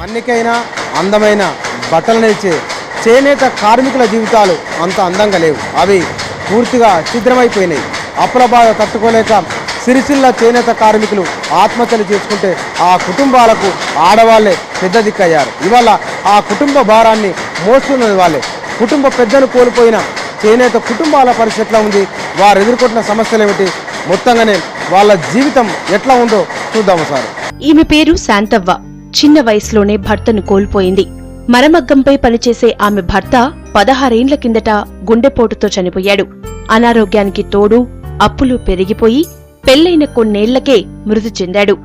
మన్నికైన అందమైన బట్టలు నేర్చే చేనేత కార్మికుల జీవితాలు అంత అందంగా లేవు. అవి పూర్తిగా ఛిద్రమైపోయినాయి. అప్పుల బాధ తట్టుకోలేక సిరిసిల్ల చేనేత కార్మికులు ఆత్మహత్యలు చేసుకుంటే ఆ కుటుంబాలకు ఆడవాళ్లే పెద్ద దిక్కయ్యారు. ఇవాళ ఆ కుటుంబ భారాన్ని మోస్తున్నది వాళ్ళే. కుటుంబ పెద్దను కోల్పోయిన చేనేత కుటుంబాల పరిస్థితి ఎట్లా ఉంది, వారు ఎదుర్కొంటున్న సమస్యలు ఏమిటి, మొత్తంగానే వాళ్ళ జీవితం ఎట్లా ఉందో చూద్దాము సార్. ఈమె పేరు శాంతవ్వ. చిన్న వయసులోనే భర్తను కోల్పోయింది. మరమగ్గంపై పనిచేసే ఆమె భర్త 16 ఏండ్ల కిందట గుండెపోటుతో చనిపోయాడు. అనారోగ్యానికి తోడు అప్పులు పెరిగిపోయి పెళ్లైన కొన్నేళ్లకే మృతి చెందాడు.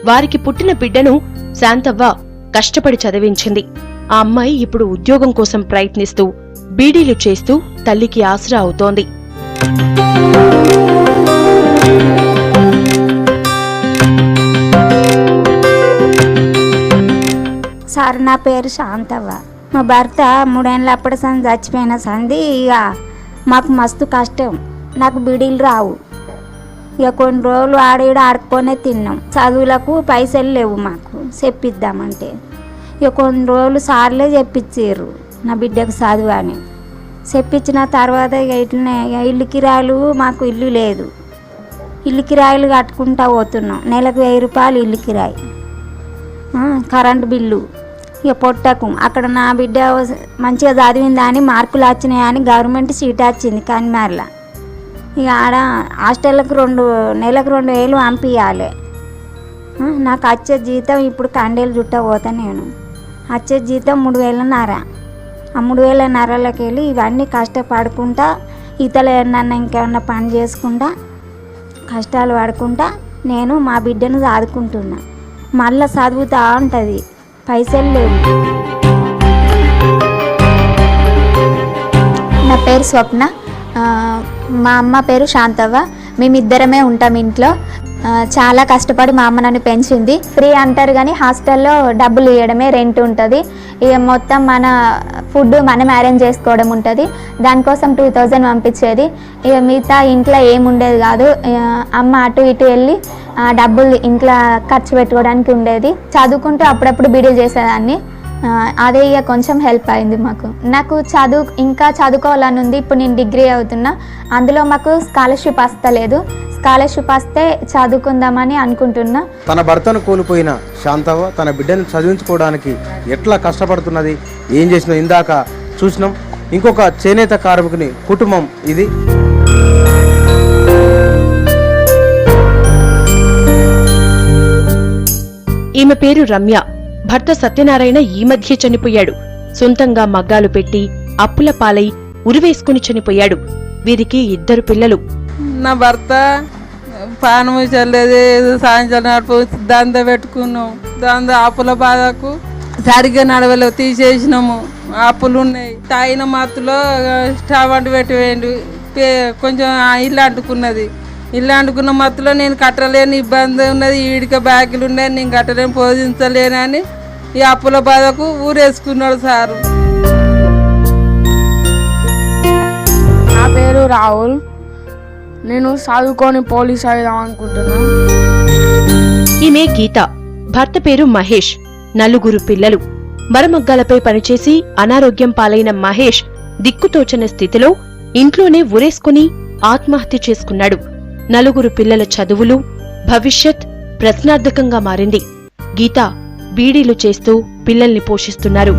వారికి పుట్టిన బిడ్డను శాంతవ్వ కష్టపడి చదివించింది. ఆ అమ్మాయి ఇప్పుడు ఉద్యోగం కోసం ప్రయత్నిస్తూ బీడీలు చేస్తూ తల్లికి ఆసరా అవుతోంది. సార్, నా పేరు శాంతవ్వ. మా భర్త 3 ఏళ్ళ అప్పటి సంది చచ్చిపోయిన సంది. ఇక మాకు మస్తు కష్టం. నాకు బిడీలు రావు. ఇక కొన్ని రోజులు ఆడీడ ఆడుకొనే తిన్నాం. చదువులకు పైసలు లేవు మాకు చెప్పిద్దామంటే. ఇక కొన్ని రోజులు సార్లే చెప్పించారు నా బిడ్డకు చదువు అని. చెప్పించిన తర్వాత ఇక ఇట్లనే ఇల్లు కిరాయిలు, మాకు ఇల్లు లేదు. ఇల్లు కిరాయిలు కట్టుకుంటా పోతున్నాం. నెలకు 1000 రూపాయలు ఇల్లు కిరాయి, కరెంటు బిల్లు. ఇక పొట్టకు అక్కడ నా బిడ్డ మంచిగా చదివిందని మార్కులు వచ్చినాయని గవర్నమెంట్ సీట్ వచ్చింది కన్మార్ల. ఇక ఆడ హాస్టల్కి నెలకు 2000 పంపించాలి. నాకు వచ్చే జీతం ఇప్పుడు కండేలు చుట్టపోతా. నేను వచ్చే జీతం 3000.5. ఆ 3000.5లకి వెళ్ళి ఇవన్నీ కష్టపడుకుంటా, ఇతల నన్ను ఇంకేమన్నా పని చేసుకుంటా, కష్టాలు పడుకుంటా నేను మా బిడ్డను సాదుకుంటున్నా. మళ్ళీ చదువుతా ఉంటుంది, పైసలు లేవు. నా పేరు స్వప్న. మా అమ్మ పేరు శాంతవ్వ. మేమిద్దరమే ఉంటాం ఇంట్లో. చాలా కష్టపడి మా అమ్మ నన్ను పెంచింది. ఫ్రీ అంటారు కానీ హాస్టల్లో డబ్బులు ఇవ్వడమే, రెంట్ ఉంటుంది. ఇక మొత్తం మన ఫుడ్ మనం అరేంజ్ చేసుకోవడం ఉంటుంది. దానికోసం 2000 పంపించేది. ఇక మిగతా ఇంట్లో ఏముండేది కాదు. అమ్మ అటు ఇటు వెళ్ళి డబ్బులు ఇంట్లో ఖర్చు పెట్టుకోవడానికి ఉండేది. చదువుకుంటూ అప్పుడప్పుడు బీడీలు చేసేదాన్ని. అదే ఇక కొంచెం హెల్ప్ అయింది మాకు. నాకు ఇంకా చదువుకోవాలని ఉంది. ఇప్పుడు నేను డిగ్రీ అవుతున్నా. అందులో మాకు స్కాలర్షిప్ వస్తలేదు. స్కాలర్షిప్ వస్తే చదువుకుందామని అనుకుంటున్నా. తన భర్తను కోల్పోయిన శాంతవ్వ తన బిడ్డను చదివించుకోవడానికి ఎట్లా కష్టపడుతున్నది, ఏం చేసినా ఇందాక చూసినాం. ఇంకొక చేనేత కార్మికుని కుటుంబం ఇది. ఈమె పేరు రమ్య. భర్త సత్యనారాయణ ఈ మధ్య చనిపోయాడు. సొంతంగా మగ్గాలు పెట్టి అప్పుల పాలై ఉరివేసుకుని చనిపోయాడు. వీరికి 2 పిల్లలు. నా భర్త పానము చల్లేదు, సాయంత్రం నడుపు దంద పెట్టుకున్నాం. దంద అప్పుల బాధకు సరిగ్గా నడవలేవు, తీసేసినాము. అప్పులు ఉన్నాయి. తాగిన మత్తులో స్టవ్ అంటు పెట్టివేయండి. కొంచెం ఇల్లు అంటుకున్నది. ఇల్లు అంటుకున్న మత్తులో నేను కట్టలేని ఇబ్బంది ఉన్నది. ఈడిక బ్యాగులు ఉన్నాయి, నేను కట్టలేని పోషించలేనని ఈ అప్పుల బాధకు ఊరేసుకున్నాడు సారు. నా పేరు రాహుల్. నేను చదువుకొని పోలీస్ అవుదాం అనుకుంటున్నా. ఈమె గీత. భర్త పేరు మహేష్. 4 పిల్లలు. మరమగ్గాలపై పనిచేసి అనారోగ్యం పాలైన మహేష్ దిక్కుతోచని స్థితిలో ఇంట్లోనే ఉరేసుకుని ఆత్మహత్య చేసుకున్నాడు. 4 పిల్లల చదువులు, భవిష్యత్ ప్రశ్నార్థకంగా మారింది. గీత బీడీలు చేస్తూ పిల్లల్ని పోషిస్తున్నారు.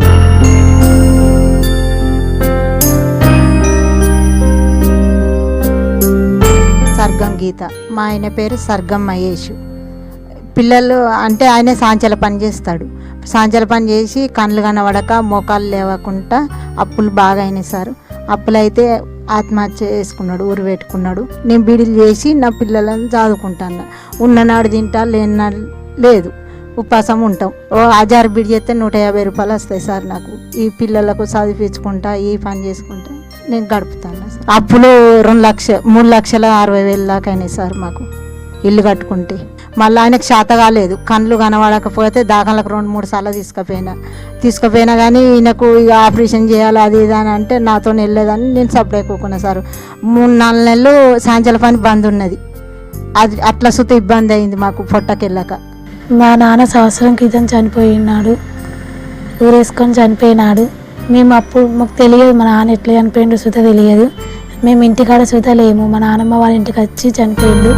సర్గం గీత. మా ఆయన పేరు సర్గం మహేష్. పిల్లలు అంటే ఆయనే సాంచల పని చేస్తాడు. సాంచల పని చేసి కళ్ళు కనబడక మోకాలు లేవకుండా అప్పులు బాగా అయినాయి సార్. అప్పులైతే ఆత్మహత్య చేసుకున్నాడు, ఊరు పెట్టుకున్నాడు. నేను బీడీలు చేసి నా పిల్లలను చదువుకుంటాను. ఉన్ననాడు తింటా, లేనాడు లేదు, ఉపాసం ఉంటాం. 1000 బీడీ చేస్తే 150 రూపాయలు వస్తాయి సార్ నాకు. ఈ పిల్లలకు చదివించుకుంటా, ఈ పని చేసుకుంటా నేను గడుపుతాను సార్. అప్పులు 3,60,000 దాకా అయినాయి సార్ మాకు ఇల్లు కట్టుకుంటే. మళ్ళీ ఆయనకు శాత కాలేదు, కళ్ళు కనబడకపోతే దాఖలకు 2-3 సార్లు తీసుకుపోయినా కానీ ఈయనకు ఇక ఆపరేషన్ చేయాలి అది ఇది అని అంటే నాతో వెళ్ళలేదని నేను సప్లై కూకున్నా సార్. 3-4 నెలలు సాయంత్రం పని బంద్ ఉన్నది. అది అట్లా సుత ఇబ్బంది అయింది మాకు పొట్టకెళ్ళక. మా నాన్న సంవత్సరం క్రితం చనిపోయినాడు. ఊరేసుకొని చనిపోయినాడు. మేము అప్పుడు మాకు తెలియదు మా నాన్న ఎట్లా చనిపోయిండు సుత తెలియదు. మేము ఇంటికాడ సుత లేము, మా నాన్నమ్మ వాళ్ళ ఇంటికి వచ్చి చనిపోయిండు.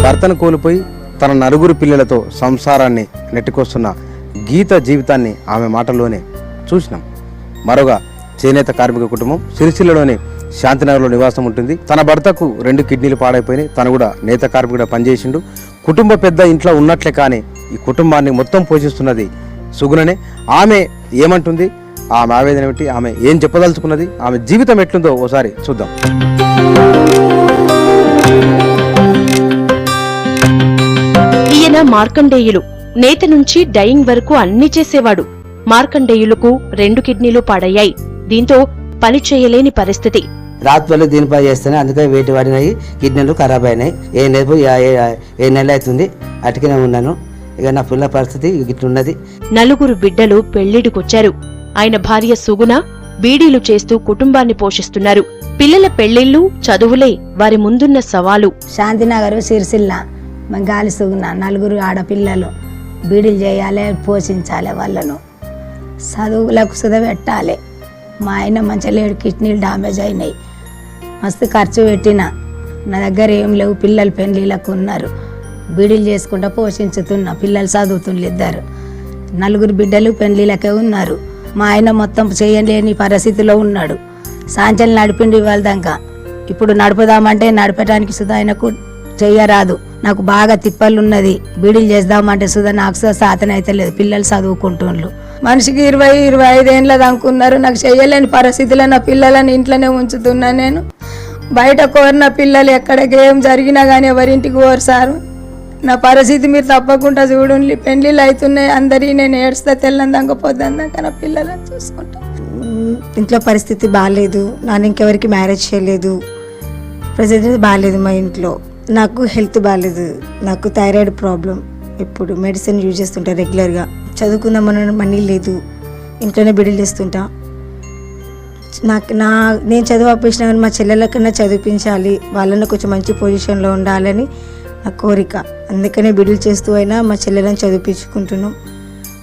భర్తను కోల్పోయి తన నలుగురు పిల్లలతో సంసారాన్ని నెట్టుకొస్తున్న గీత జీవితాన్ని ఆమె మాటల్లోనే చూసినాం. మరొక చేనేత కార్మిక కుటుంబం సిరిసిల్లలోని శాంతినగర్లో నివాసం ఉంటుంది. తన భర్తకు 2 కిడ్నీలు పాడైపోయినాయి. తను కూడా నేత కార్మికుడు పనిచేసిండు. కుటుంబ పెద్ద ఇంట్లో ఉన్నట్లే కానీ ఈ కుటుంబాన్ని మొత్తం పోషిస్తున్నది సుగుణనే. ఆమె ఏమంటుంది, ఆమె ఆవేదన ఏమిటి, ఆమె ఏం చెప్పదలుచుకున్నది, ఆమె జీవితం ఎట్లుందో ఓసారి చూద్దాం. ఈయన మార్కండేయులు. నేత నుంచి డయింగ్ వరకు అన్ని చేసేవాడు. మార్కండేయులకు 2 కిడ్నీలు పాడయ్యాయి. దీంతో పని చేయలేని పరిస్థితి. రాత్రులు దీనిపై చేస్తేనే అందుకే వేటి పడినాయి, కిడ్నీలు ఖరాబ్ అయినాయి. ఏ నెల అవుతుంది అటుకనే ఉన్నాను. ఇక నా పిల్ల పరిస్థితి ఇట్లున్నది. 4 బిడ్డలు పెళ్లిడికొచ్చారు. ఆయన భార్య సుగుణ బీడీలు చేస్తూ కుటుంబాన్ని పోషిస్తున్నారు. పిల్లల పెళ్లిళ్లు, చదువులే వారి ముందున్న సవాలు. శాంతినగర్ సిరిసిల్ల మా గాలి సుగుణ 4 ఆడపిల్లలు. బీడీలు చేయాలి, పోషించాలి, వాళ్ళను చదువులకు సుధ పెట్టాలి. మా ఆయన మంచిగా లేడు, కిడ్నీలు డామేజ్ అయినాయి. మస్తు ఖర్చు పెట్టిన, నా దగ్గర ఏం లేవు. పిల్లలు పెళ్ళిళ్ళకు ఉన్నారు, బీడీలు చేసుకుంటూ పోషించుతున్నా. పిల్లలు చదువుతుండ్రు 2. 4 బిడ్డలు పెళ్ళిళ్ళకే ఉన్నారు. మా ఆయన మొత్తం చేయలేని పరిస్థితిలో ఉన్నాడు. సాంచలు నడిపిండి ఇవాళ దాకా. ఇప్పుడు నడుపుదామంటే నడపడానికి సుధా ఆయనకు చెయ్యరాదు. నాకు బాగా తిప్పలు ఉన్నది. బీడీలు చేద్దామంటే సుధా నాకు సాధన అయితే లేదు. పిల్లలు చదువుకుంటుండ్రు. మనిషికి 20-25 ఏళ్ళది అనుకున్నారు. నాకు చెయ్యలేని పరిస్థితిలో నా పిల్లలని ఇంట్లోనే ఉంచుతున్నా. నేను బయట కోరిన పిల్లలు ఎక్కడికి ఏం జరిగినా కానీ ఎవరింటికి కోరసారు. నా పరిస్థితి మీరు తప్పకుండా చూడండి. పెళ్ళిళ్ళు అవుతున్నాయి అందరి. నేను ఏడుస్తా తెల్లందాక పొద్దుందాక నా పిల్లలను చూసుకుంటా. ఇంట్లో పరిస్థితి బాగాలేదు. నాన్న ఇంకెవరికి మ్యారేజ్ చేయలేదు. ప్రజెంట్ బాగాలేదు మా ఇంట్లో. నాకు హెల్త్ బాగాలేదు. నాకు థైరాయిడ్ ప్రాబ్లం. ఇప్పుడు మెడిసిన్ యూజ్ చేస్తుంటా రెగ్యులర్గా. చదువుకుందామన్న మనీ లేదు. ఇంట్లోనే బిడ్డలు చేస్తుంటా. నేను చదువు ఆపేసినా కానీ మా చెల్లెలకన్నా చదివించాలి, వాళ్ళని కొంచెం మంచి పొజిషన్లో ఉండాలని నా కోరిక. అందుకనే బిడ్డలు చేస్తూ అయినా మా చెల్లెలను చదివించుకుంటున్నాం.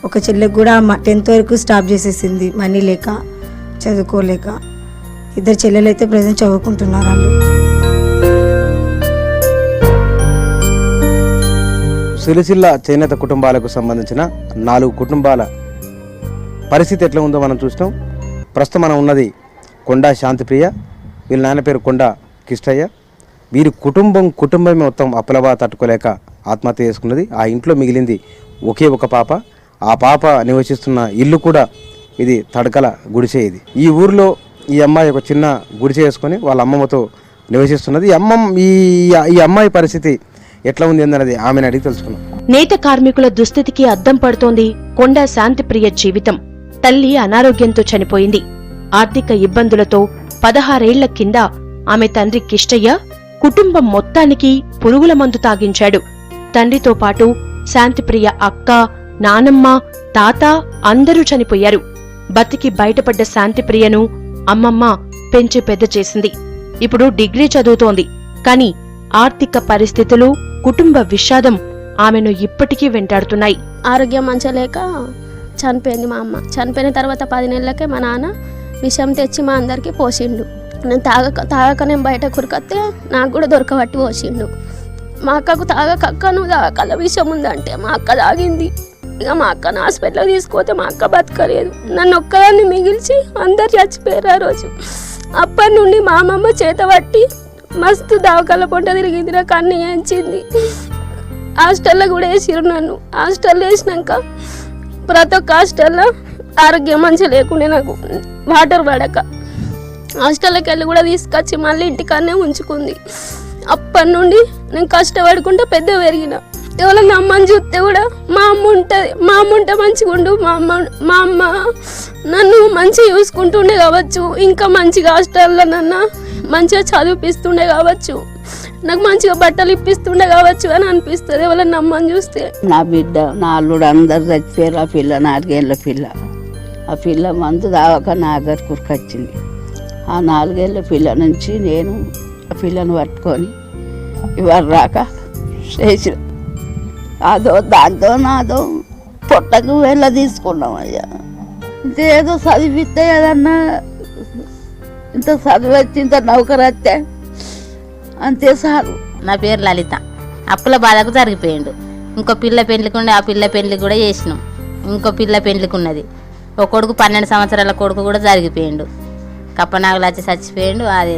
ఒక చెల్లెకి కూడా 10th వరకు స్టాప్ చేసేసింది, మనీ లేక, చదువుకోలేక. 2 చెల్లెలు అయితే ప్రజెంట్ చదువుకుంటున్నారు. వాళ్ళు సిరిసిల్ల చేనేత కుటుంబాలకు సంబంధించిన 4 కుటుంబాల పరిస్థితి ఎట్లా ఉందో మనం చూసినాం. ప్రస్తుతం మనం ఉన్నది కొండా శాంతిప్రియ, వీళ్ళ నాన్న పేరు కొండా కిష్టయ్య. వీరి కుటుంబం మొత్తం అప్పులబా తట్టుకోలేక ఆత్మహత్య చేసుకున్నది. ఆ ఇంట్లో మిగిలింది ఒకే ఒక పాప. ఆ పాప నివసిస్తున్న ఇల్లు కూడా ఇది తడకల గుడిసె. ఇది ఈ ఊరిలో ఈ అమ్మాయి ఒక చిన్న గుడిసె వేసుకొని వాళ్ళ అమ్మమ్మతో నివసిస్తున్నది. ఈ అమ్మాయి పరిస్థితి ఎట్లా ఉంది అన్నది ఆమెను అడిగి తెలుసుకున్నాం. నేత కార్మికుల దుస్థితికి అద్దం పడుతోంది కొండా శాంతిప్రియ జీవితం. తల్లి అనారోగ్యంతో చనిపోయింది. ఆర్థిక ఇబ్బందులతో 16 ఏళ్ల కింద ఆమె తండ్రి కిష్టయ్య కుటుంబం మొత్తానికి పురుగుల మందు తాగించాడు. తండ్రితో పాటు శాంతిప్రియ అక్క, నానమ్మ, తాత అందరూ చనిపోయారు. బతికి బయటపడ్డ శాంతిప్రియను అమ్మమ్మ పెంచి పెద్ద చేసింది. ఇప్పుడు డిగ్రీ చదువుతోంది. కాని ఆర్థిక పరిస్థితులు, కుటుంబ విషాదం ఆమెను ఇప్పటికీ వెంటాడుతున్నాయి. ఆరోగ్యం మంచిగా లేక చనిపోయింది మా అమ్మ. చనిపోయిన తర్వాత 10 నెలలకే మా నాన్న విషం తెచ్చి మా అందరికీ పోసిండు. నేను తాగక నేను బయట కురికొస్తే నాకు కూడా దొరకబట్టి పోసిండు. మా అక్కకు అక్క నువ్వు తాగకల విషం ఉందంటే మా అక్క తాగింది. ఇక మా అక్కను హాస్పిటల్కి తీసుకుపోతే మా అక్క బతకలేదు. నన్ను ఒక్కదాన్ని మిగిల్చి అందరు చచ్చిపోయారు ఆ రోజు. అప్పటి నుండి మా అమ్మమ్మ చేత పట్టి మస్తు దావకాల పొంట తిరిగింది. నాకు అన్ని వేయించింది. హాస్టల్లో కూడా వేసిరు నన్ను. హాస్టల్లో వేసినాక ప్రతి ఒక్క హాస్టల్లో ఆరోగ్యం మంచిగా లేకుండే, నాకు వాటర్ పడక హాస్టల్లోకి వెళ్ళి కూడా తీసుకొచ్చి మళ్ళీ ఇంటికాడనే ఉంచుకుంది. అప్పటి నుండి నేను కష్టపడుకుంటూ పెద్ద పెరిగిన. ఎవరైనా అమ్మని చూస్తే కూడా మా అమ్మ ఉంటుంది, మా అమ్మ ఉంటే మంచిగా ఉండు, మా అమ్మ నన్ను మంచిగా చూసుకుంటుండే కావచ్చు, ఇంకా మంచిగా హాస్టల్లో నన్ను మంచిగా చదివిపిస్తుండే కావచ్చు, నాకు మంచిగా బట్టలు ఇప్పిస్తుండే కావచ్చు అని అనిపిస్తుంది ఎవరైనా అమ్మని చూస్తే. నా బిడ్డ, నా అల్లుడు అందరు చచ్చిపోయారు. ఆ పిల్ల 4 ఏళ్ళ పిల్ల. ఆ పిల్ల మందు దావక నా దగ్గర కురికొచ్చింది. ఆ 4 ఏళ్ళ పిల్ల నుంచి నేను పిల్లను పట్టుకొని ఇవాళ రాక చేసిన అదో దాంతో నాదో పొట్టకు వెళ్ళ తీసుకున్నాం అయ్యా. ఇంతేదో చదివిస్తే ఏదన్నా ఇంత చదువు వచ్చి ఇంత నౌకరు వస్తే అంతే సారు. నా పేరు లలిత. అప్పుల బాధకు జరిగిపోయిండు. ఇంకో పిల్ల పెళ్లికి ఉండి ఆ పిల్ల పెళ్లికి కూడా చేసినాం. ఇంకో పిల్ల పెళ్లికి ఉన్నది. ఒక కొడుకు 12 సంవత్సరాల కొడుకు కూడా జరిగిపోయిండు. కప్పనాగులు వచ్చి చచ్చిపోయిండు. అది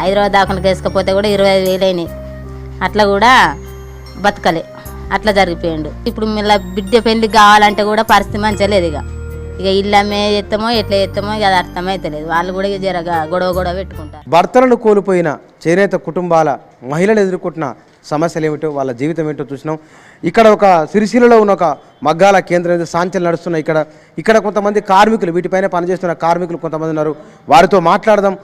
హైదరాబాద్ దాకా వేసుకపోతే కూడా 25,000 అయినాయి. అట్లా కూడా బతకలే, అట్లా జరిగిపోయిండు. ఇప్పుడు మళ్ళీ బిడ్డ పెళ్లికి కావాలంటే కూడా పరిస్థితి మంచిగా లేదు. ఇక ఇల్లు అమ్మే చేస్తామో ఎట్లా చేస్తామో ఇక అది అర్థమైతలేదు. వాళ్ళు కూడా జరగా గొడవ పెట్టుకుంటారు. భర్తలను కోల్పోయిన చేనేత కుటుంబాల మహిళలు ఎదుర్కొంటున్న సమస్యలు ఏమిటో, వాళ్ళ జీవితం ఏంటో చూసినాం. ఇక్కడ ఒక సిరిసిల్లలో ఉన్న ఒక మగ్గాల కేంద్రం సాంచలు నడుస్తున్నాయి. ఇక్కడ కొంతమంది కార్మికులు, వీటిపైన పనిచేస్తున్న కార్మికులు కొంతమంది ఉన్నారు. వారితో మాట్లాడదాం.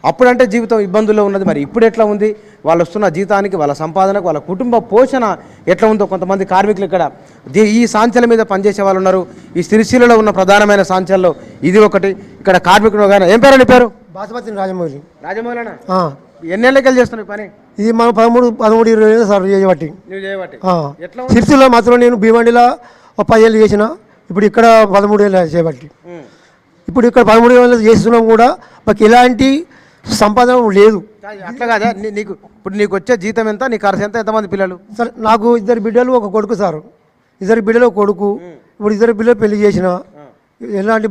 అప్పుడంటే జీవితం ఇబ్బందుల్లో ఉన్నది, మరి ఇప్పుడు ఎట్లా ఉంది, వాళ్ళు వస్తున్న జీతానికి, వాళ్ళ సంపాదనకు, వాళ్ళ కుటుంబ పోషణ ఎట్లా ఉందో కొంతమంది కార్మికులు ఇక్కడ ఈ సాంచల మీద పనిచేసే వాళ్ళు ఉన్నారు. ఈ సిరిసిల్లలో ఉన్న ప్రధానమైన సాంచల్లో ఇది ఒకటి. ఇక్కడ కార్మికుడు కానీ ఏం పేరు నీ పేరు? బాసుపతి రాజమౌళి. రాజమౌళినా? ఎన్నేళ్ళకి చేస్తున్నావు పని? ఇది మనం 13-20 ఏళ్ళు సార్ చేయబట్టి. సిరిసిల్లో మాత్రం నేను భీమండిలో 10 ఏళ్ళు చేసిన. ఇప్పుడు ఇక్కడ 13 ఏళ్ళు చేయబట్టి. ఇప్పుడు ఇక్కడ 13 ఏళ్ళు చేస్తున్నాం కూడా మాకు ఎలాంటి సంపాదన లేదు. అట్లా కాదా, నీకు ఇప్పుడు నీకు వచ్చే జీతం ఎంత, నీ ఖర్చు ఎంత, ఎంతమంది పిల్లలు? సార్ నాకు 2 బిడ్డలు 1 కొడుకు సార్. 2 బిడ్డలు 1 కొడుకు. ఇప్పుడు 2 బిడ్డలు పెళ్లి చేసిన. ఎలాంటి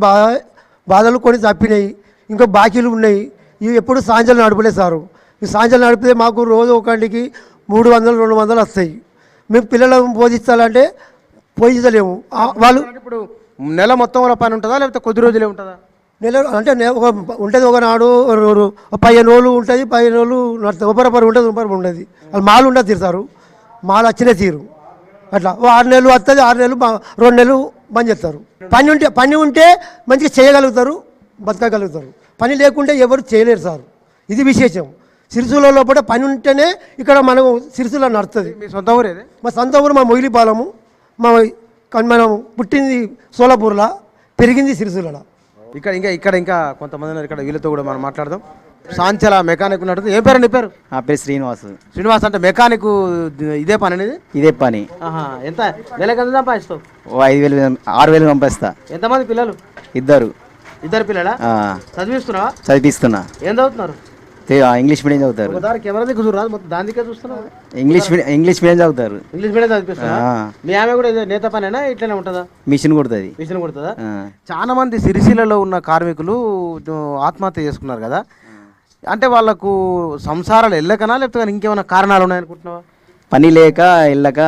బాధలు కొన్ని తప్పినాయి, ఇంకా బాకీలు ఉన్నాయి. ఇవి ఎప్పుడు సాంజలు నడపలేదు సారు. ఈ సాంజలు నడిపితే మాకు రోజు ఒకటికి 300-200 వస్తాయి. మేము పిల్లలను పోషించాలంటే పోషించలేము. వాళ్ళు ఇప్పుడు నెల మొత్తం పని ఉంటుందా లేకపోతే కొద్ది రోజులే ఉంటుందా? నెల అంటే ఉంటుంది. ఒకనాడు 15 రోజులు ఉంటుంది, 15 రోజులు నడుస్తుంది. ఒకరొకరు ఉంటుంది, ఒకరు ఉండదు. వాళ్ళు మాలు ఉండదు తీరుతారు, మాలు వచ్చినే తీరు. అట్లా 6 నెలలు వస్తుంది, 6 నెలలు 2 నెలలు బంద్ చేస్తారు. పని ఉంటే మంచిగా చేయగలుగుతారు, బతకగలుగుతారు. పని లేకుంటే ఎవరు చేయలేరు సార్. ఇది విశేషం. సిరిసిల్ల లోపల పని ఉంటేనే ఇక్కడ మనం సిరిసిల్ల నడుస్తుంది. మీ సొంత ఊరేదే? మా సొంత ఊరు మా మొయిలిపాలెము. మనం పుట్టింది సోలాపూర్లో, పెరిగింది సిరిసిల్ల. ఇంకా కొంతమంది ఇక్కడ వీళ్ళతో కూడా మనం మాట్లాడదాం. సాంచల మెకానిక్ ఉన్నట్టు. ఏం పేరు నీ పేరు? నా పేరు శ్రీనివాస్. శ్రీనివాస్ అంటే మెకానిక్ ఇదే పని అనేది? ఇదే పని. ఎంత నెలకు ఎంత సంపాదిస్తావు? 5,000-6,000 సంపాదిస్తా. ఎంతమంది పిల్లలు? 2. 2 పిల్లలా? చదివిస్తున్నావా? చదివిస్తున్నా. ఏం చదువుతున్నారు? ఇంగ్లీష్ మీడియం చదువుతారు. కెమెరా దిగు రాదు, మొత్తం దాని దిక్కే చూస్తున్నావు. ఇంగ్లీష్ మీడియం చదువుతారు. ఇంగ్లీష్ మీడియం చదివిస్తున్నా. మీ ఆమె కూడా నేత పనేనా, ఇట్లనే ఉంటుందా? మిషన్ కుడుతుంది. మిషన్ కుడుతుందా? చాలా మంది సిరిసిల్లలో ఉన్న కార్మికులు ఆత్మహత్య చేసుకున్నారు కదా, అంటే వాళ్ళకు సంసారాలు వెళ్ళకనా లేకపోతే ఇంకేమైనా కారణాలు ఉన్నాయనుకుంటున్నావా? పని లేక వెళ్ళక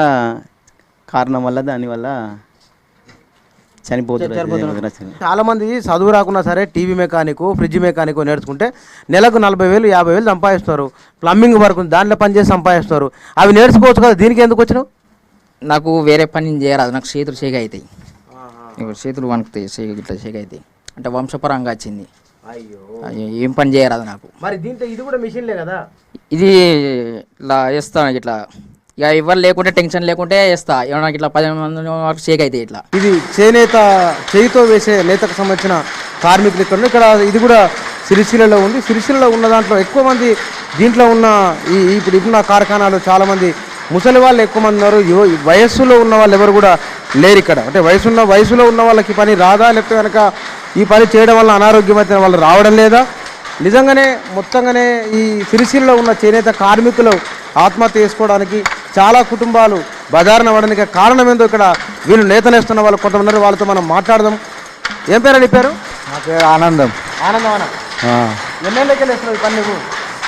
కారణం వల్ల, దానివల్ల చనిపోతున్నారు. చాలా మంది చదువు రాకున్నా సరే టీవీ మెకానిక్, ఫ్రిడ్జ్ మెకానిక్ నేర్చుకుంటే నెలకు 40,000-50,000 సంపాదిస్తారు. ప్లంబింగ్ వర్క్ దాంట్లో పనిచేసి సంపాదిస్తారు. అవి నేర్చుకోవచ్చు కదా, దీనికి ఎందుకు వచ్చినావు? నాకు వేరే పని చేయరాదు, నాకు చేతులు చేగ అవుతాయి. చేతులు వణుకుతాయి, ఇట్లా చేగ అవుతాయి. అంటే వంశపరంగా వచ్చింది. అయ్యో ఏం పని చేయరాదు నాకు. మరి దీంట్లో ఇది కూడా మిషన్లే కదా? ఇది ఇట్లా వేస్తాను, ఇట్లా ఇక ఎవరు లేకుంటే టెన్షన్ లేకుంటే వేస్తా. ఏమన్నా ఇట్లా 10 మంది వరకు షేక్ అయితే ఇట్లా. ఇది చేనేత, చేయితో వేసే నేతకు సంబంధించిన కార్మికులు ఇక్కడ ఇది కూడా సిరిసిల్లలో ఉంది. సిరిసిల్లలో ఉన్న దాంట్లో ఎక్కువ మంది దీంట్లో ఉన్న ఇప్పుడున్న కార్ఖానాలు చాలామంది ముసలి వాళ్ళు ఎక్కువ మంది ఉన్నారు. వయస్సులో ఉన్న వాళ్ళు ఎవరు కూడా లేరు ఇక్కడ. అంటే వయసులో ఉన్న వాళ్ళకి పని రాదా, లేకపోతే కనుక ఈ పని చేయడం వల్ల అనారోగ్యమైన వాళ్ళు రావడం లేదా? నిజంగానే మొత్తంగానే ఈ సిరిసిల్లలో ఉన్న చేనేత కార్మికులు ఆత్మహత్య చేసుకోవడానికి, చాలా కుటుంబాలు బజారున పడడానికి కారణం ఏందో ఇక్కడ వీళ్ళు నేతనేస్తున్న వాళ్ళు కొంతమంది, వాళ్ళతో మనం మాట్లాడదాం. ఏం పేరు నీ పేరు? నా పేరు ఆనందం. ఆనందం అన్న. ఎన్నేళ్ళకి వేస్తున్నావు ఈ పని నువ్వు?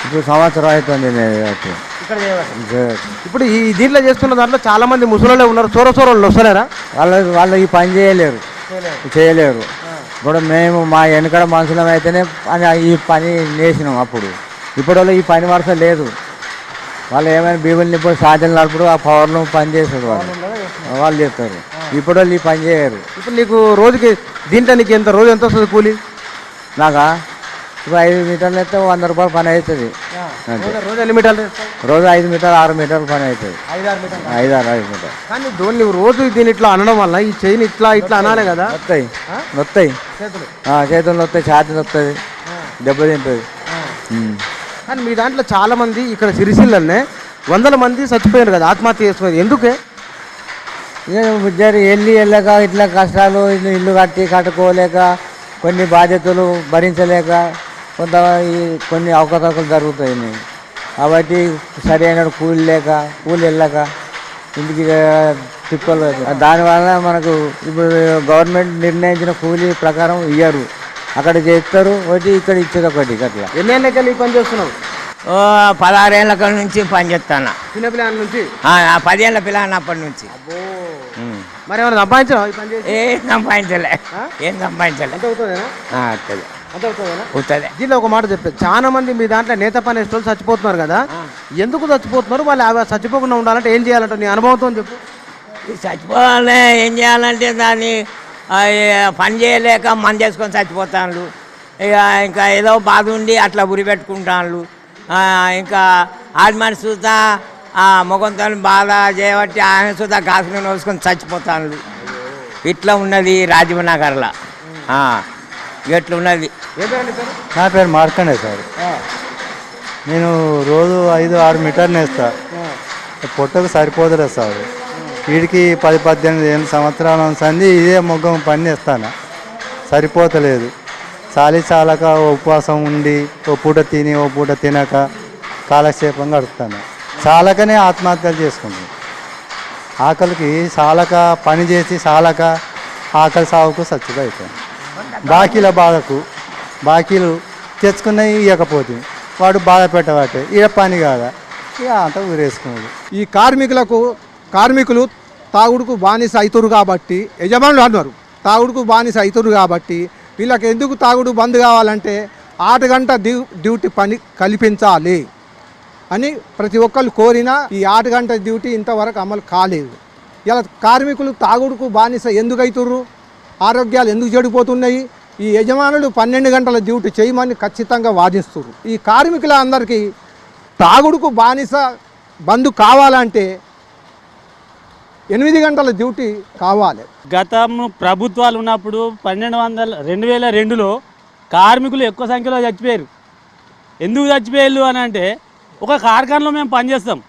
ఇప్పుడు సంవత్సరం అవుతుంది ఇక్కడ. ఇప్పుడు ఈ దీంట్లో చేస్తున్న దాంట్లో చాలా మంది ముసలోళ్ళే ఉన్నారు. చోరలు వస్తలేరా? వాళ్ళు ఈ పని చేయలేరు. ఇప్పుడు మేము మా వెనకడ మనుషులం అయితేనే ఈ పని నేసినాం. ఇప్పుడు వాళ్ళు ఈ పని వరుస లేదు. వాళ్ళు ఏమైనా బీబుల్ని ఇప్పుడు సాధ్యం నడుపుడు ఆ పవర్లో పని చేస్తారు, వాళ్ళు చేస్తారు. ఇప్పుడు వాళ్ళు ఈ పని చేయరు. ఇప్పుడు నీకు రోజుకి దీంట్లో నీకు రోజు ఎంత వస్తుంది కూలి? నాకా ఇప్పుడు 5 మీటర్లు అయితే 100 రూపాయలు పని అవుతుంది. రోజు ఎన్ని మీటర్లు? రోజు 5 మీటర్లు 6 మీటర్లు పని అవుతుంది. 5 మీటర్లు. కానీ నువ్వు రోజు దీన్ని ఇట్లా అనడం వల్ల ఈ చైన్ ఇట్లా అనాలే కదా? నొత్తాయి చేతులు నొత్తాయి, ఛాతీ నొత్తుంది, దెబ్బ తింటుంది. కానీ మీ దాంట్లో చాలామంది ఇక్కడ సిరిసిల్లనే వందల మంది చచ్చిపోయారు కదా ఆత్మహత్య చేసుకునేది ఎందుకే? వెళ్ళక ఇట్లా కష్టాలు ఇల్లు కట్టుకోలేక కొన్ని బాధ్యతలు భరించలేక కొన్ని అవకతవకలు జరుగుతాయి కాబట్టి సరైన కూలి వెళ్ళక ఇంటికి తిప్పలు. దానివల్ల మనకు ఇప్పుడు గవర్నమెంట్ నిర్ణయించిన కూలీ ప్రకారం ఇయ్యరు, అక్కడ చేస్తారు ఒకటి, ఇక్కడ ఇచ్చేది ఒకటి. అట్లా ఎన్నేళ్ళకెళ్ళి పని చేస్తున్నావు? 16 ఏళ్ళ నుంచి పని చేస్తాను. చిన్నపిల్లల నుంచి? 10 ఏళ్ళ పిల్లన్నప్పటి నుంచి. మరి ఏమైనా సంపాదించావా ఈ పని చేసి? ఏం సంపాదించలే. అవుతుంది. దీనిలో ఒక మాట చెప్పారు, చాలా మంది మీ దాంట్లో నేత పని వేసిన చచ్చిపోతున్నారు కదా, ఎందుకు చచ్చిపోతున్నారు? వాళ్ళు అవి చచ్చిపోకుండా ఉండాలంటే ఏం చేయాలంటే నీ అనుభవంతో చెప్పు. చచ్చిపోవాలంటే ఏం చేయాలంటే దాన్ని పని చేయలేక మంది చేసుకొని చచ్చిపోతాను. ఇంకా ఏదో బాధ ఉండి అట్లా ఉరి పెట్టుకుంటాను. ఇంకా ఆత్మని చూద్దా మొగంతో బాధ చేయబట్టి ఆయన చూద్దా గాసుని నోసుకొని చచ్చిపోతాను. ఇట్లా ఉన్నది రాజీవ్ నగర్లో, ఇట్లా ఉన్నది. నా పేరు మార్కండే సార్. నేను రోజు 5-6 మీటర్లు వేస్తా. పొట్టకు సరిపోదులే సార్. వీడికి 10-18 సంవత్సరాల సంది ఇదే మొగ్గం పని చేస్తాను, సరిపోతలేదు. చాలక ఉపవాసం ఉండి ఓ పూట తిని ఓ పూట తినక కాలక్షేపం గడుపుతాను. చాలకనే ఆత్మహత్యలు చేసుకుంటాను. ఆకలికి చాలక పని చేసి చాలక ఆకలి సాగుకు చచ్చిపోతాను. బాకీల బాధకు బాకీలు తెచ్చుకున్నవి ఇవ్వకపోతే వాడు బాధ పెట్టబట్టే ఇక పని కాదా ఇక అంత ఊరేసుకున్నాడు. ఈ కార్మికులు తాగుడుకు బానిస అవుతారు కాబట్టి, యజమానులు అన్నారు తాగుడుకు బానిస అవుతారు కాబట్టి వీళ్ళకి ఎందుకు తాగుడు బంద్ కావాలంటే 8 గంట డ్యూటీ పని కల్పించాలి అని ప్రతి ఒక్కరు కోరినా ఈ 8 గంట డ్యూటీ ఇంతవరకు అమలు కాలేదు. ఇలా కార్మికులు తాగుడుకు బానిస ఎందుకు అవుతుర్రు? ఆరోగ్యాలు ఎందుకు చెడిపోతున్నాయి? ఈ యజమానులు 12 గంటల డ్యూటీ చేయమని ఖచ్చితంగా వాదిస్తున్నారు. ఈ కార్మికుల అందరికీ తాగుడుకు బానిస బంద్ కావాలంటే 8 గంటల డ్యూటీ కావాలి. గతం ప్రభుత్వాలు ఉన్నప్పుడు 2002లో కార్మికులు ఎక్కువ సంఖ్యలో చచ్చిపోయారు. ఎందుకు చచ్చిపోయారు అని అంటే, ఒక కార్ఖానలో మేము పనిచేస్తాం,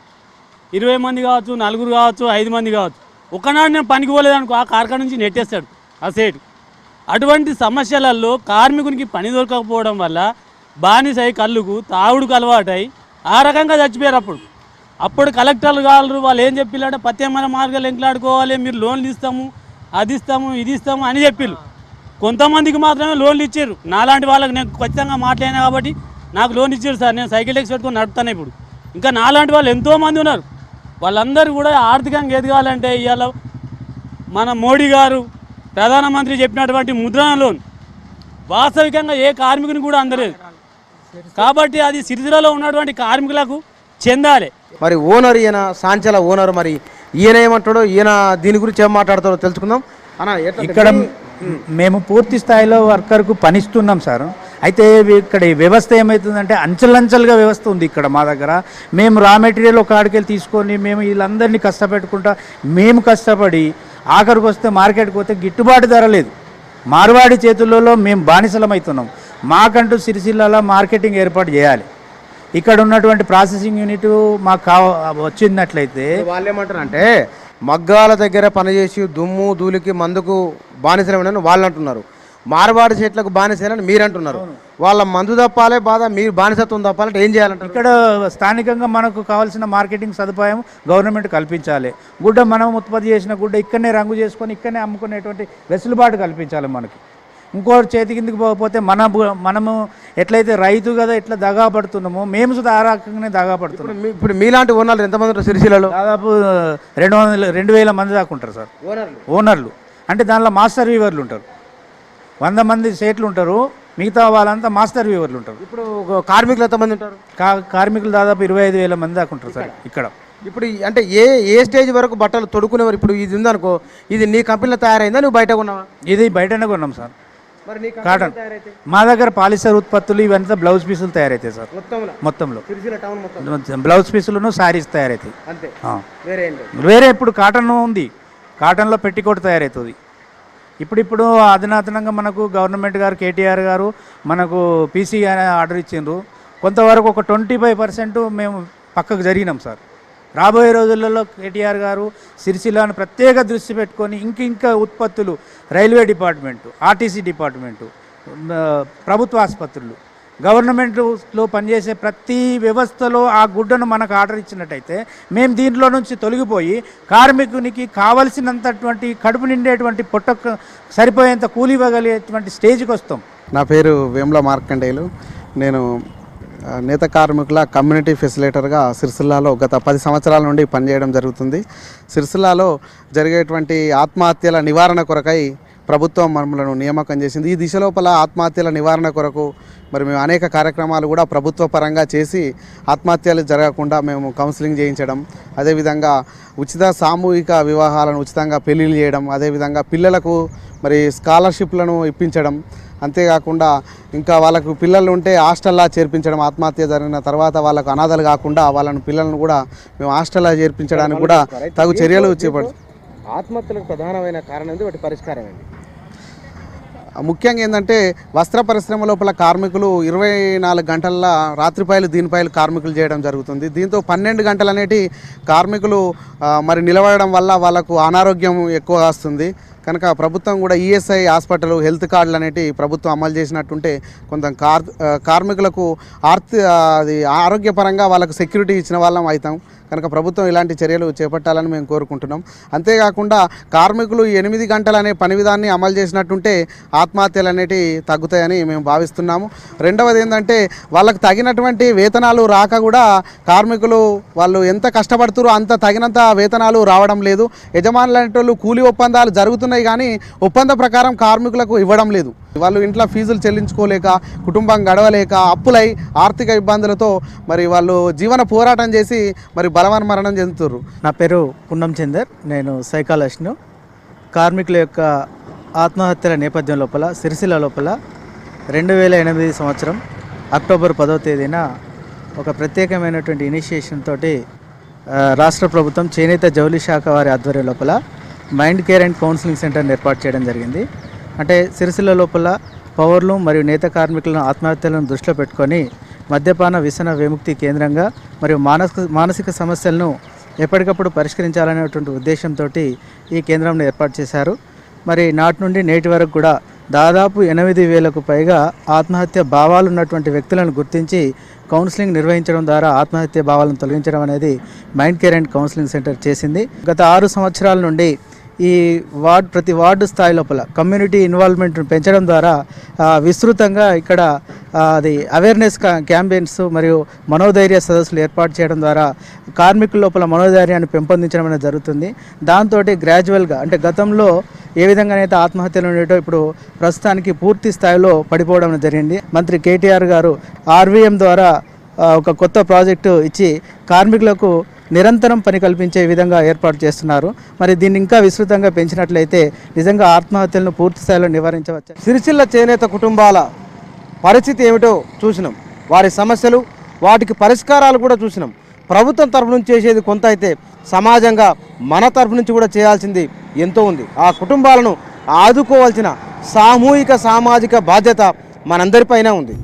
20 మంది కావచ్చు, 4 కావచ్చు, 5 మంది కావచ్చు. ఒకనాడు నేను పనికి పోలేదనుకో ఆ కార్ఖాన నుంచి నెట్టేస్తాడు ఆ సేటు. అటువంటి సమస్యలలో కార్మికునికి పని దొరకకపోవడం వల్ల బానిసై కళ్ళుకు తాగుడుకు అలవాటై ఆ రకంగా చచ్చిపోయారు. అప్పుడు కలెక్టర్లు కావాలి వాళ్ళు ఏం చెప్పిల్లంటే ప్రత్యామ్నాయ మార్గాలు ఎంకలాడుకోవాలి, మీరు లోన్లు ఇస్తాము, అది ఇస్తాము, ఇది ఇస్తాము అని చెప్పిళ్ళు. కొంతమందికి మాత్రమే లోన్లు ఇచ్చారు. నాలాంటి వాళ్ళకి నేను ఖచ్చితంగా మాట్లాడినా కాబట్టి నాకు లోన్ ఇచ్చారు సార్. నేను సైకిల్ ట్యాక్సీ పెట్టుకొని నడుపుతాను. ఇప్పుడు ఇంకా నాలాంటి వాళ్ళు ఎంతోమంది ఉన్నారు. వాళ్ళందరూ కూడా ఆర్థికంగా ఎదగాలంటే ఇవాళ మన మోడీ గారు ప్రధానమంత్రి చెప్పినటువంటి ముద్రణ లోన్ వాస్తవికంగా ఏ కార్మికుని కూడా అందలేదు. కాబట్టి అది సిరిసిల్లలో ఉన్నటువంటి కార్మికులకు చెందాలి. మరి ఓనర్ ఈయన సాంచల ఓనర్, మరి ఈయన ఏమంటాడో, ఈయన దీని గురించి ఏం మాట్లాడతాడో తెలుసుకుందాం. ఇక్కడ మేము పూర్తి స్థాయిలో వర్కర్కు పనిస్తున్నాం సార్. అయితే ఇక్కడ ఈ వ్యవస్థ ఏమవుతుందంటే అంచెలంచెలుగా వ్యవస్థ ఉంది ఇక్కడ మా దగ్గర. మేము రా మెటీరియల్ ఒక ఆడికెళ్ళి తీసుకొని మేము వీళ్ళందరినీ కష్టపెట్టుకుంటా మేము కష్టపడి ఆఖరికి వస్తే మార్కెట్కి వస్తే గిట్టుబాటు ధర లేదు. మార్వాడి చేతులలో మేము బానిసలమవుతున్నాం. మాకంటూ సిరిసిల్లలో మార్కెటింగ్ ఏర్పాటు చేయాలి. ఇక్కడ ఉన్నటువంటి ప్రాసెసింగ్ యూనిట్ మాకు వచ్చినట్లయితే వాళ్ళు ఏమంటారు అంటే మగ్గాల దగ్గర పనిచేసి దుమ్ము ధూళికి మందుకు బానిసలేమని వాళ్ళు అంటున్నారు. మార్వాడి చెట్లకు బానిసలేని మీరు అంటున్నారు. వాళ్ళ మందు తప్పాలే బాధ, మీరు బానిసత్వం తప్పాలంటే ఏం చేయాలంటారు? ఇక్కడ స్థానికంగా మనకు కావాల్సిన మార్కెటింగ్ సదుపాయం గవర్నమెంట్ కల్పించాలి. గుడ్డ మనం ఉత్పత్తి చేసిన గుడ్డ ఇక్కడనే రంగు చేసుకొని ఇక్కడనే అమ్ముకునేటువంటి వెసులుబాటు కల్పించాలి మనకి. ఇంకోటి చేతి కిందకి పోకపోతే మనము ఎట్లయితే రైతు కదా ఎట్లా దగా పడుతున్నామో మేము సుధా ఆ రకంగానే దగా పడుతున్నాం. ఇప్పుడు మీలాంటి ఓనర్లు ఎంతమంది ఉంటారు సిరిసిల్లలో? దాదాపు 2,000 మంది దాకా ఉంటారు సార్ ఓనర్లు. అంటే దానిలో మాస్టర్ వీవర్లు ఉంటారు. 100 మంది సేట్లు ఉంటారు, మిగతా వాళ్ళంతా మాస్టర్ వీవర్లు ఉంటారు. ఇప్పుడు కార్మికులు ఎంతమంది ఉంటారు? కార్మికులు దాదాపు 25,000 మంది దాకా ఉంటారు సార్ ఇక్కడ. ఇప్పుడు అంటే ఏ స్టేజ్ వరకు బట్టలు తొడుక్కునేవారు? ఇప్పుడు ఇది ఉందనుకో, ఇది నీ కంపెనీలో తయారైందా, నువ్వు బయట కొన్నావా? ఇది బయటనే కొన్నాం సార్. కాటన్ మా దగ్గర పాలిస్టర్ ఉత్పత్తులు ఇవంతా బ్లౌజ్ పీసులు తయారవుతాయి సార్. మొత్తంలో బ్లౌజ్ పీసులను శారీస్ తయారవుతాయి. వేరే ఇప్పుడు కాటన్ ఉంది, కాటన్లో పెట్టికోట్ తయారవుతుంది. ఇప్పుడు అధునాతనంగా మనకు గవర్నమెంట్ గారు కేటీఆర్ గారు మనకు పీసీ ఆర్డర్ ఇచ్చిండ్రు. కొంతవరకు ఒక 25% మేము పక్కకు జరిగినాం సార్. రాబోయే రోజులలో కేటీఆర్ గారు సిరిసిల్లను ప్రత్యేక దృష్టి పెట్టుకొని ఇంకా ఉత్పత్తులు, రైల్వే డిపార్ట్మెంటు, ఆర్టీసీ డిపార్ట్మెంటు, ప్రభుత్వ ఆసుపత్రులు, గవర్నమెంట్లో పనిచేసే ప్రతి వ్యవస్థలో ఆ గుడ్డను మనకు ఆర్డర్ ఇచ్చినట్టయితే మేము దీంట్లో నుంచి తొలగిపోయి కార్మికునికి కావలసినంతటువంటి కడుపు నిండేటువంటి పొట్టకు సరిపోయేంత కూలి ఇవ్వగలిగేటువంటి స్టేజ్కి వస్తాం. నా పేరు వేముల మార్కండేయులు. నేను నేత కార్మికుల కమ్యూనిటీ ఫెసిలిటేటర్గా సిరిసిల్లాలో గత 10 సంవత్సరాల నుండి పనిచేయడం జరుగుతుంది. సిరిసిల్లాలో జరిగేటువంటి ఆత్మహత్యల నివారణ కొరకై ప్రభుత్వం మమ్మల్ని నియామకం చేసింది. ఈ దిశ లోపల ఆత్మహత్యల నివారణ కొరకు మరి మేము అనేక కార్యక్రమాలు కూడా ప్రభుత్వ పరంగా చేసి ఆత్మహత్యలు జరగకుండా మేము కౌన్సిలింగ్ చేయించడం, అదేవిధంగా ఉచిత సామూహిక వివాహాలను ఉచితంగా పెళ్లిళ్ళు చేయడం, అదేవిధంగా పిల్లలకు మరి స్కాలర్షిప్లను ఇప్పించడం, అంతేకాకుండా ఇంకా వాళ్ళకు పిల్లలు ఉంటే హాస్టల్లా చేర్పించడం, ఆత్మహత్య జరిగిన తర్వాత వాళ్ళకు అనాథలు కాకుండా వాళ్ళని పిల్లలను కూడా మేము హాస్టల్లా చేర్పించడానికి కూడా తగు చర్యలు చేపడుతాం. ఆత్మహత్యలకు ప్రధానమైన కారణం ఏంటి, వాటి పరిష్కారం ఏంటి? ముఖ్యంగా ఏంటంటే వస్త్ర పరిశ్రమ లోపల కార్మికులు 24 గంటల రాత్రిపాయలు దీనిపాయలు కార్మికులు చేయడం జరుగుతుంది. దీంతో 12 గంటలు అనేటి కార్మికులు మరి నిలబడడం వల్ల వాళ్ళకు అనారోగ్యం ఎక్కువ వస్తుంది. కనుక ప్రభుత్వం కూడా ఈఎస్ఐ హాస్పిటల్ హెల్త్ కార్డులు అనేటి ప్రభుత్వం అమలు చేసినట్టుంటే కొంత కార్మికులకు అది ఆరోగ్యపరంగా వాళ్ళకు సెక్యూరిటీ ఇచ్చిన వాళ్ళం అవుతాం. కనుక ప్రభుత్వం ఇలాంటి చర్యలు చేపట్టాలని మేము కోరుకుంటున్నాం. అంతేకాకుండా కార్మికులు 8 గంటలు అనే పని విధాన్ని అమలు చేసినట్టుంటే ఆత్మహత్యలు అనేటివి తగ్గుతాయని మేము భావిస్తున్నాము. రెండవది ఏంటంటే వాళ్ళకు తగినటువంటి వేతనాలు రాక కూడా కార్మికులు వాళ్ళు ఎంత కష్టపడుతారో అంత తగినంత వేతనాలు రావడం లేదు. యజమానులు అనేటోళ్ళు కూలీ ఒప్పందాలు జరుగుతున్నాయి కానీ ఒప్పంద ప్రకారం కార్మికులకు ఇవ్వడం లేదు. వాళ్ళు ఇంట్లో ఫీజులు చెల్లించుకోలేక, కుటుంబం గడవలేక, అప్పులై ఆర్థిక ఇబ్బందులతో మరి వాళ్ళు జీవన పోరాటం చేసి మరి బలవన్ మరణం చెందుతారు. నా పేరు పున్నం చందర్, నేను సైకాలజిస్ట్ను. కార్మికుల యొక్క ఆత్మహత్యల నేపథ్యం లోపల సిరిసిల్ల లోపల 2008 సంవత్సరం అక్టోబర్ 10వ తేదీన ఒక ప్రత్యేకమైనటువంటి ఇనిషియేషన్ తోటి రాష్ట్ర ప్రభుత్వం చేనేత జౌలి శాఖ వారి ఆధ్వర్యం లోపల మైండ్ కేర్ అండ్ కౌన్సిలింగ్ సెంటర్ని ఏర్పాటు చేయడం జరిగింది. అంటే సిరిసిల్ల లోపల పౌరులు మరియు నేత కార్మికులను ఆత్మహత్యలను దృష్టిలో పెట్టుకొని మద్యపాన వ్యసన విముక్తి కేంద్రంగా మరియు మానసిక సమస్యలను ఎప్పటికప్పుడు పరిష్కరించాలనేటువంటి ఉద్దేశంతో ఈ కేంద్రంను ఏర్పాటు చేశారు. మరి నాటి నుండి నేటి వరకు కూడా దాదాపు 8,000కు పైగా ఆత్మహత్య భావాలు ఉన్నటువంటి వ్యక్తులను గుర్తించి కౌన్సిలింగ్ నిర్వహించడం ద్వారా ఆత్మహత్య భావాలను తొలగించడం అనేది mind care and counselling centre చేసింది. గత 6 సంవత్సరాల నుండి ఈ ప్రతి వార్డు స్థాయి లోపల కమ్యూనిటీ ఇన్వాల్వ్మెంట్ను పెంచడం ద్వారా విస్తృతంగా ఇక్కడ అది అవేర్నెస్ క్యాంపెయిన్స్ మరియు మనోధైర్య సదస్సులు ఏర్పాటు చేయడం ద్వారా కార్మికుల లోపల మనోధైర్యాన్ని పెంపొందించడం అనేది జరుగుతుంది. దాంతో గ్రాడ్యువల్గా అంటే గతంలో ఏ విధంగానైతే ఆత్మహత్యలు ఉండేటో ఇప్పుడు ప్రస్తుతానికి పూర్తి స్థాయిలో పడిపోవడం జరిగింది. మంత్రి కేటీఆర్ గారు ఆర్వీఎం ద్వారా ఒక కొత్త ప్రాజెక్టు ఇచ్చి కార్మికులకు నిరంతరం పని కల్పించే విధంగా ఏర్పాటు చేస్తున్నారు. మరి దీన్ని ఇంకా విస్తృతంగా పెంచినట్లయితే నిజంగా ఆత్మహత్యలను పూర్తి స్థాయిలో నివారించవచ్చు. సిరిసిల్ల చేనేత కుటుంబాల పరిస్థితి ఏమిటో చూసినాం, వారి సమస్యలు, వాటికి పరిష్కారాలు కూడా చూసినాం. ప్రభుత్వం తరఫు నుంచి చేసేది కొంత అయితే సమాజంగా మన తరఫు నుంచి కూడా చేయాల్సింది ఎంతో ఉంది. ఆ కుటుంబాలను ఆదుకోవాల్సిన సామూహిక సామాజిక బాధ్యత మనందరిపైన ఉంది.